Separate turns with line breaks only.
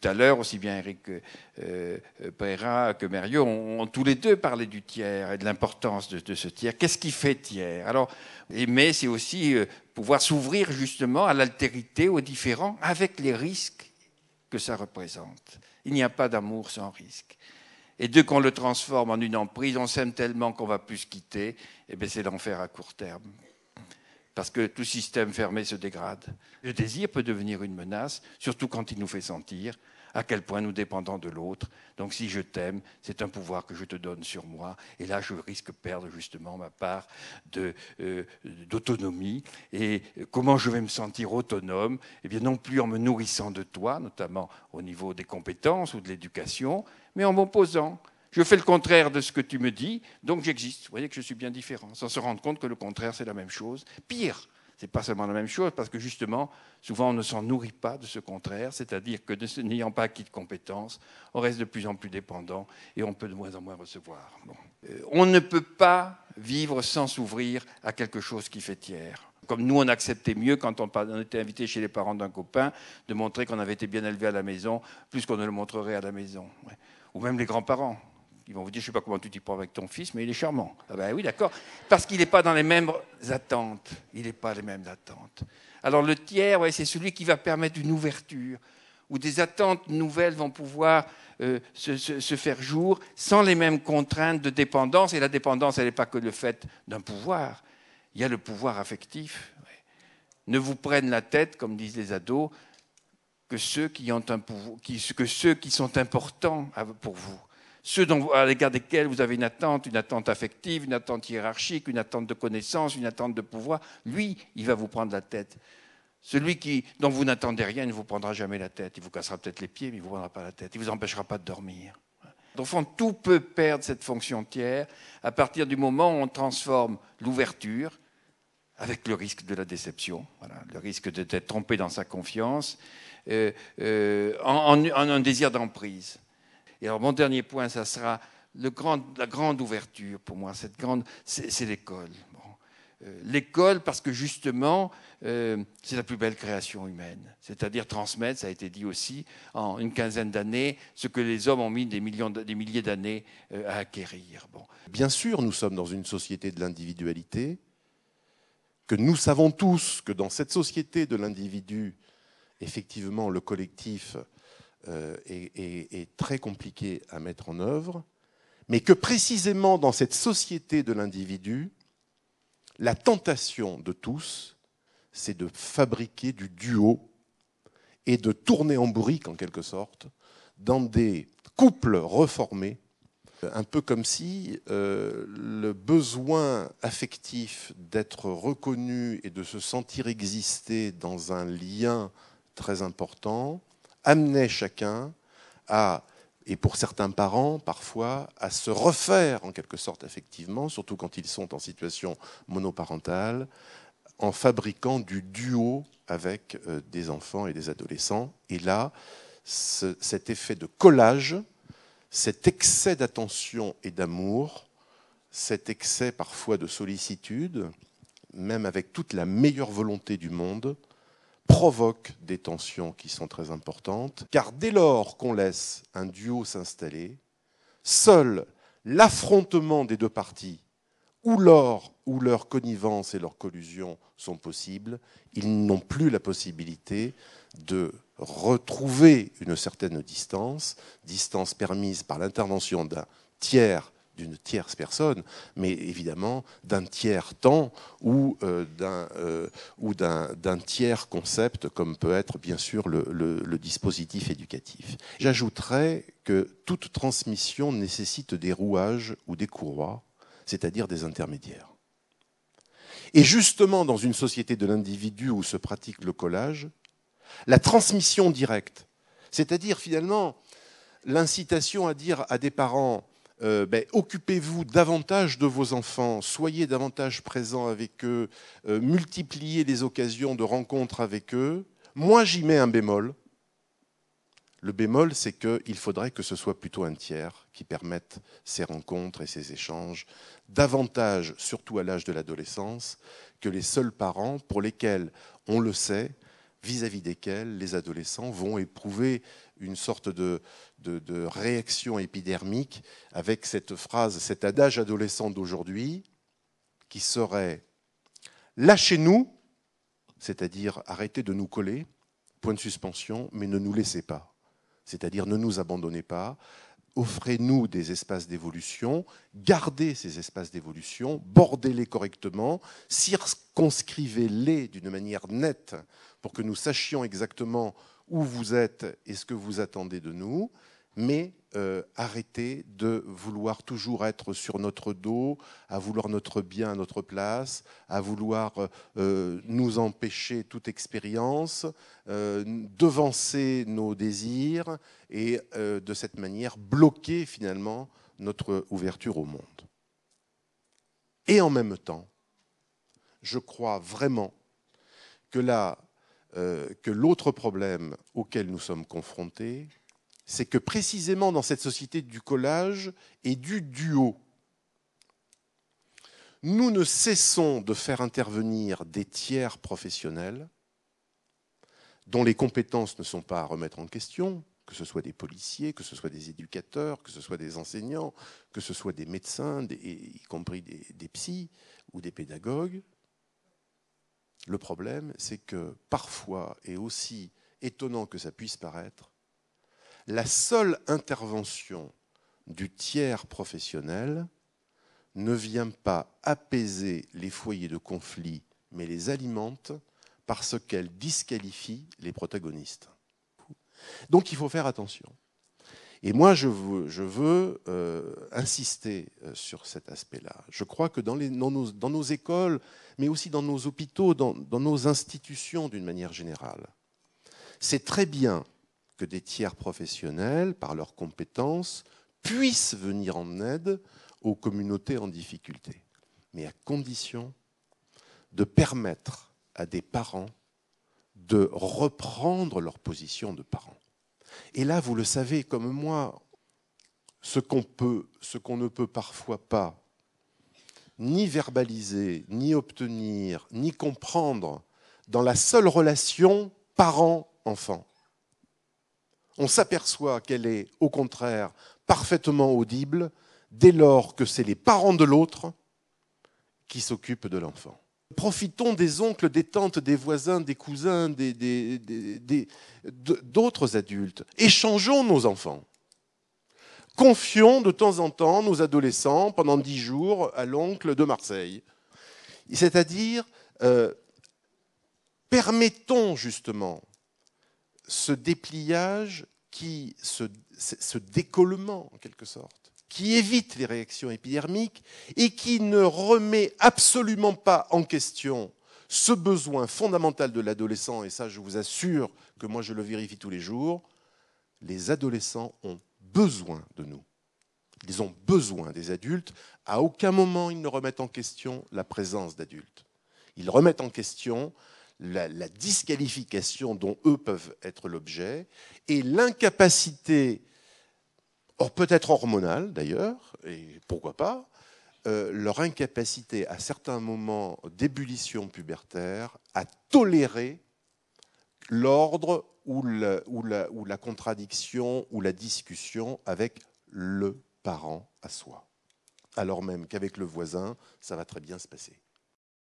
à l'heure, aussi bien Éric Pereira que Mérieux ont tous les deux parlé du tiers et de l'importance de ce tiers. Qu'est-ce qui fait tiers? Alors, aimer, c'est aussi pouvoir s'ouvrir justement à l'altérité, aux différents, avec les risques que ça représente. Il n'y a pas d'amour sans risque. Et dès qu'on le transforme en une emprise, on s'aime tellement qu'on ne va plus se quitter, et bien c'est l'enfer à court terme. Parce que tout système fermé se dégrade. Le désir peut devenir une menace, surtout quand il nous fait sentir à quel point nous dépendons de l'autre. Donc si je t'aime, c'est un pouvoir que je te donne sur moi. Et là, je risque de perdre justement ma part d'autonomie. Et comment je vais me sentir autonome? Eh bien, non plus en me nourrissant de toi, notamment au niveau des compétences ou de l'éducation, mais en m'opposant. Je fais le contraire de ce que tu me dis, donc j'existe. Vous voyez que je suis bien différent, sans se rendre compte que le contraire, c'est la même chose. Pire, ce n'est pas seulement la même chose, parce que justement, souvent, on ne s'en nourrit pas de ce contraire, c'est-à-dire que n'ayant pas acquis de compétences, on reste de plus en plus dépendant et on peut de moins en moins recevoir. Bon. On ne peut pas vivre sans s'ouvrir à quelque chose qui fait tiers. Comme nous, on acceptait mieux quand on était invité chez les parents d'un copain, de montrer qu'on avait été bien élevé à la maison, plus qu'on ne le montrerait à la maison. Ouais. Ou même les grands-parents. Ils vont vous dire, je ne sais pas comment tu t'y prends avec ton fils, mais il est charmant. Ah ben oui, d'accord. Parce qu'il n'est pas dans les mêmes attentes. Il n'est pas les mêmes attentes. Alors le tiers, ouais, c'est celui qui va permettre une ouverture, où des attentes nouvelles vont pouvoir se faire jour sans les mêmes contraintes de dépendance. Et la dépendance, elle n'est pas que le fait d'un pouvoir. Il y a le pouvoir affectif. Ouais. Ne vous prennent la tête, comme disent les ados, que ceux qui ont un pouvoir, que ceux qui sont importants pour vous. Ceux à l'égard desquels vous avez une attente affective, une attente hiérarchique, une attente de connaissance, une attente de pouvoir, lui, il va vous prendre la tête. Celui dont vous n'attendez rien, il ne vous prendra jamais la tête. Il vous cassera peut-être les pieds, mais il ne vous prendra pas la tête. Il ne vous empêchera pas de dormir. Au fond, tout peut perdre cette fonction tiers à partir du moment où on transforme l'ouverture, avec le risque de la déception, voilà, le risque d'être trompé dans sa confiance, en un désir d'emprise. Et alors mon dernier point, ça sera la grande ouverture pour moi. C'est l'école. Bon. L'école, parce que justement, c'est la plus belle création humaine. C'est-à-dire transmettre, ça a été dit aussi, en une quinzaine d'années, ce que les hommes ont mis des milliers d'années à acquérir. Bon.
Bien sûr, nous sommes dans une société de l'individualité, que nous savons tous que dans cette société de l'individu, effectivement, le collectif est très compliqué à mettre en œuvre, mais que précisément dans cette société de l'individu, la tentation de tous, c'est de fabriquer du duo et de tourner en bourrique, en quelque sorte, dans des couples reformés, un peu comme si le besoin affectif d'être reconnu et de se sentir exister dans un lien très important amenait chacun à, et pour certains parents parfois, à se refaire en quelque sorte affectivement, surtout quand ils sont en situation monoparentale, en fabriquant du duo avec des enfants et des adolescents. Et là, cet effet de collage, cet excès d'attention et d'amour, cet excès parfois de sollicitude, même avec toute la meilleure volonté du monde, provoque des tensions qui sont très importantes, car dès lors qu'on laisse un duo s'installer, seul l'affrontement des deux parties, où leur connivence et leur collusion sont possibles, ils n'ont plus la possibilité de retrouver une certaine distance permise par l'intervention d'un tiers, d'une tierce personne, mais évidemment d'un tiers temps ou d'un tiers concept, comme peut être bien sûr le dispositif éducatif. J'ajouterais que toute transmission nécessite des rouages ou des courroies, c'est-à-dire des intermédiaires. Et justement, dans une société de l'individu où se pratique le collage, la transmission directe, c'est-à-dire finalement l'incitation à dire à des parents occupez-vous davantage de vos enfants, soyez davantage présents avec eux, multipliez les occasions de rencontres avec eux. Moi, j'y mets un bémol. Le bémol, c'est qu'il faudrait que ce soit plutôt un tiers qui permette ces rencontres et ces échanges, davantage, surtout à l'âge de l'adolescence, que les seuls parents pour lesquels, on le sait, vis-à-vis desquels les adolescents vont éprouver une sorte de réaction épidermique avec cette phrase, cet adage adolescent d'aujourd'hui qui serait « lâchez-nous », c'est-à-dire arrêtez de nous coller, point de suspension, mais ne nous laissez pas, c'est-à-dire ne nous abandonnez pas, offrez-nous des espaces d'évolution, gardez ces espaces d'évolution, bordez-les correctement, circonscrivez-les d'une manière nette pour que nous sachions exactement où vous êtes et ce que vous attendez de nous, mais arrêtez de vouloir toujours être sur notre dos, à vouloir notre bien à notre place, à vouloir nous empêcher toute expérience, devancer nos désirs et de cette manière bloquer finalement notre ouverture au monde. Et en même temps, je crois vraiment que l'autre problème auquel nous sommes confrontés, c'est que précisément dans cette société du collage et du duo, nous ne cessons de faire intervenir des tiers professionnels dont les compétences ne sont pas à remettre en question, que ce soit des policiers, que ce soit des éducateurs, que ce soit des enseignants, que ce soit des médecins, y compris des psys ou des pédagogues. Le problème, c'est que parfois, et aussi étonnant que ça puisse paraître, la seule intervention du tiers professionnel ne vient pas apaiser les foyers de conflit, mais les alimente parce qu'elle disqualifie les protagonistes. Donc il faut faire attention. Et moi, je veux insister sur cet aspect-là. Je crois que dans nos écoles, mais aussi dans nos hôpitaux, dans nos institutions d'une manière générale, c'est très bien que des tiers professionnels, par leurs compétences, puissent venir en aide aux communautés en difficulté, mais à condition de permettre à des parents de reprendre leur position de parents. Et là, vous le savez comme moi, ce qu'on ne peut parfois pas ni verbaliser, ni obtenir, ni comprendre dans la seule relation parent-enfant. On s'aperçoit qu'elle est, au contraire, parfaitement audible dès lors que c'est les parents de l'autre qui s'occupent de l'enfant. Profitons des oncles, des tantes, des voisins, des cousins, d'autres adultes. Échangeons nos enfants. Confions de temps en temps nos adolescents pendant 10 jours à l'oncle de Marseille. C'est-à-dire, permettons justement ce dépliage, ce décollement en quelque sorte, qui évite les réactions épidermiques et qui ne remet absolument pas en question ce besoin fondamental de l'adolescent, et ça je vous assure que moi je le vérifie tous les jours, les adolescents ont besoin de nous. Ils ont besoin des adultes. À aucun moment ils ne remettent en question la présence d'adultes. Ils remettent en question la disqualification dont eux peuvent être l'objet et l'incapacité, peut-être hormonale d'ailleurs, et pourquoi pas, leur incapacité à certains moments d'ébullition pubertaire à tolérer l'ordre ou la contradiction ou la discussion avec le parent à soi, alors même qu'avec le voisin, ça va très bien se passer.